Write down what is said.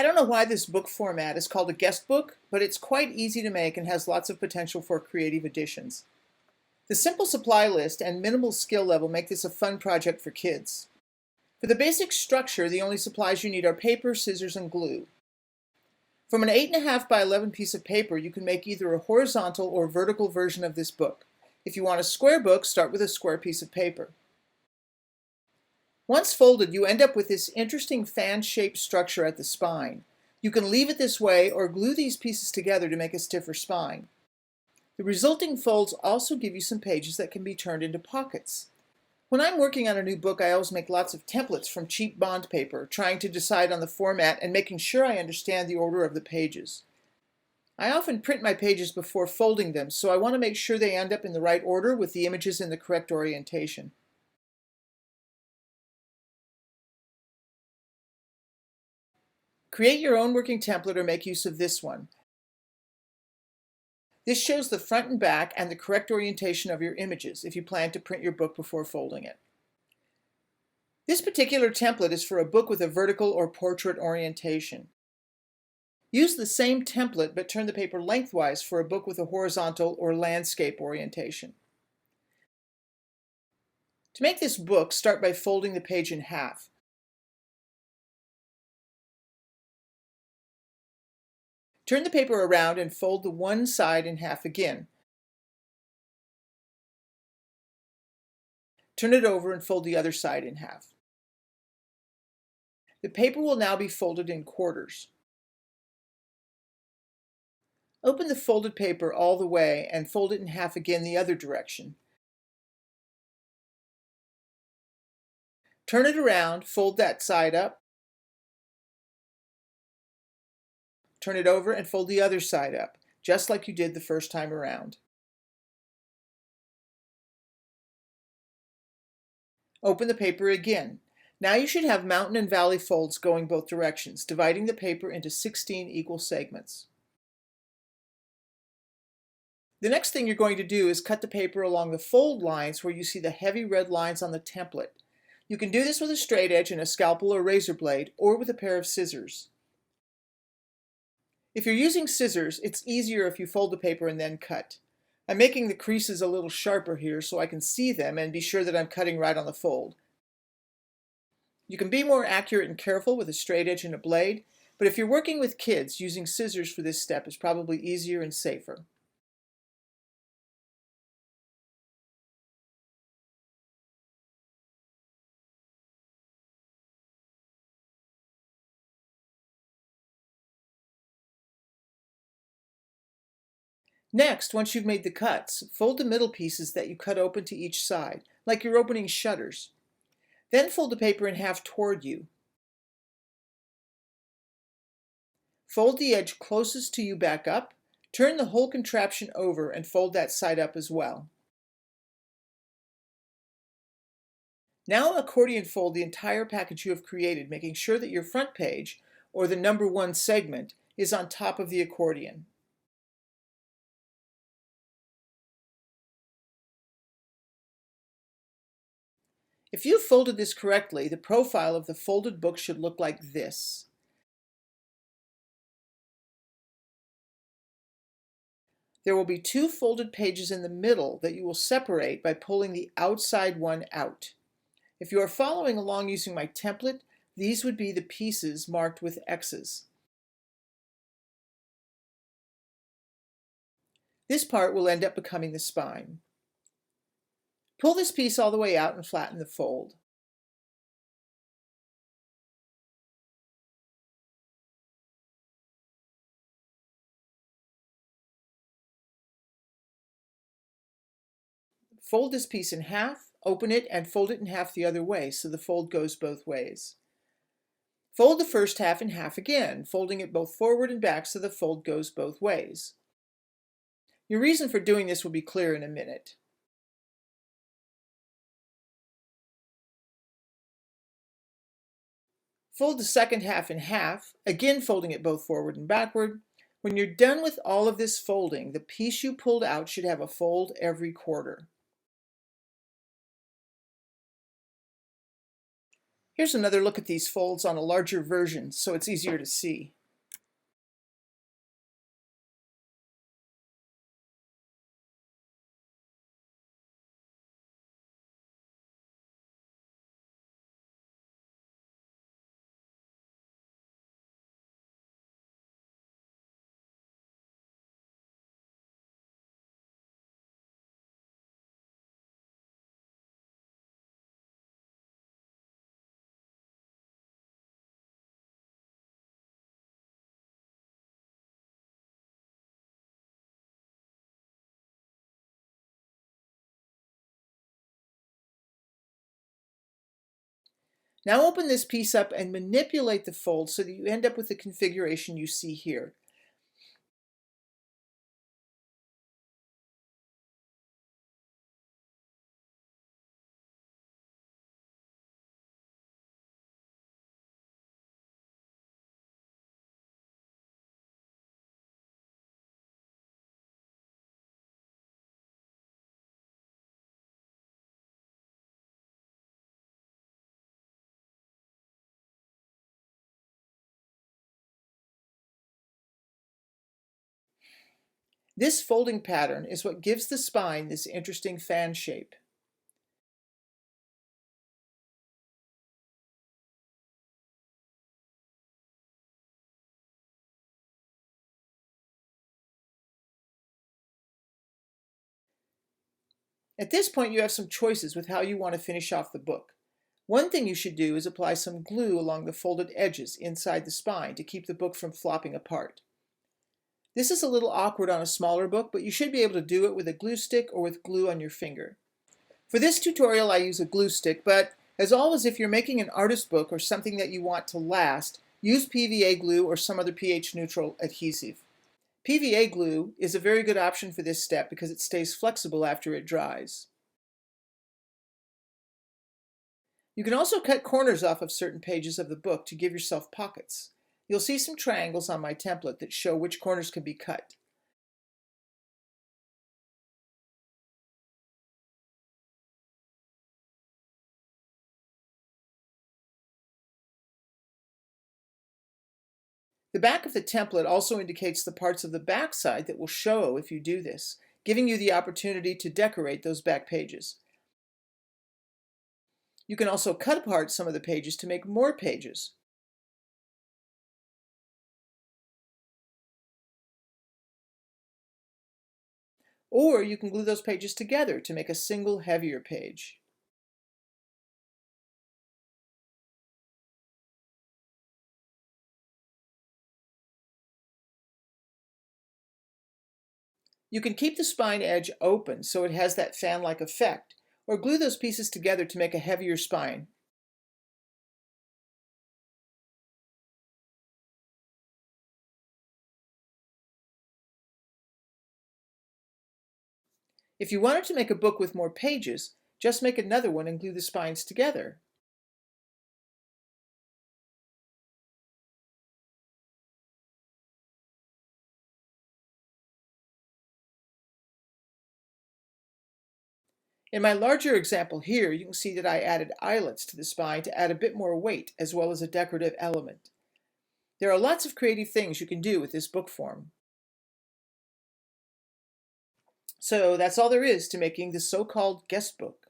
I don't know why this book format is called a guest book, but it's quite easy to make and has lots of potential for creative additions. The simple supply list and minimal skill level make this a fun project for kids. For the basic structure, the only supplies you need are paper, scissors, and glue. From an 8.5 by 11 piece of paper, you can make either a horizontal or vertical version of this book. If you want a square book, start with a square piece of paper. Once folded, you end up with this interesting fan-shaped structure at the spine. You can leave it this way or glue these pieces together to make a stiffer spine. The resulting folds also give you some pages that can be turned into pockets. When I'm working on a new book, I always make lots of templates from cheap bond paper, trying to decide on the format and making sure I understand the order of the pages. I often print my pages before folding them, so I want to make sure they end up in the right order with the images in the correct orientation. Create your own working template or make use of this one. This shows the front and back and the correct orientation of your images if you plan to print your book before folding it. This particular template is for a book with a vertical or portrait orientation. Use the same template but turn the paper lengthwise for a book with a horizontal or landscape orientation. To make this book, start by folding the page in half. Turn the paper around and fold the one side in half again. Turn it over and fold the other side in half. The paper will now be folded in quarters. Open the folded paper all the way and fold it in half again the other direction. Turn it around, fold that side up. Turn it over and fold the other side up, just like you did the first time around. Open the paper again. Now you should have mountain and valley folds going both directions, dividing the paper into 16 equal segments. The next thing you're going to do is cut the paper along the fold lines where you see the heavy red lines on the template. You can do this with a straight edge and a scalpel or razor blade, or with a pair of scissors. If you're using scissors, it's easier if you fold the paper and then cut. I'm making the creases a little sharper here so I can see them and be sure that I'm cutting right on the fold. You can be more accurate and careful with a straight edge and a blade, but if you're working with kids, using scissors for this step is probably easier and safer. Next, once you've made the cuts, fold the middle pieces that you cut open to each side, like you're opening shutters. Then fold the paper in half toward you. Fold the edge closest to you back up, turn the whole contraption over and fold that side up as well. Now accordion fold the entire package you have created, making sure that your front page, or the number 1 segment, is on top of the accordion. If you've folded this correctly, the profile of the folded book should look like this. There will be 2 folded pages in the middle that you will separate by pulling the outside one out. If you are following along using my template, these would be the pieces marked with X's. This part will end up becoming the spine. Pull this piece all the way out and flatten the fold. Fold this piece in half, open it, and fold it in half the other way so the fold goes both ways. Fold the first half in half again, folding it both forward and back so the fold goes both ways. Your reason for doing this will be clear in a minute. Fold the second half in half, again folding it both forward and backward. When you're done with all of this folding, the piece you pulled out should have a fold every quarter. Here's another look at these folds on a larger version so it's easier to see. Now open this piece up and manipulate the fold so that you end up with the configuration you see here. This folding pattern is what gives the spine this interesting fan shape. At this point, you have some choices with how you want to finish off the book. One thing you should do is apply some glue along the folded edges inside the spine to keep the book from flopping apart. This is a little awkward on a smaller book, but you should be able to do it with a glue stick or with glue on your finger. For this tutorial, I use a glue stick, but as always, if you're making an artist book or something that you want to last, use PVA glue or some other pH-neutral adhesive. PVA glue is a very good option for this step because it stays flexible after it dries. You can also cut corners off of certain pages of the book to give yourself pockets. You'll see some triangles on my template that show which corners can be cut. The back of the template also indicates the parts of the back side that will show if you do this, giving you the opportunity to decorate those back pages. You can also cut apart some of the pages to make more pages. Or you can glue those pages together to make a single heavier page. You can keep the spine edge open so it has that fan-like effect, or glue those pieces together to make a heavier spine. If you wanted to make a book with more pages, just make another one and glue the spines together. In my larger example here, you can see that I added eyelets to the spine to add a bit more weight as well as a decorative element. There are lots of creative things you can do with this book form. So that's all there is to making the so-called guest book.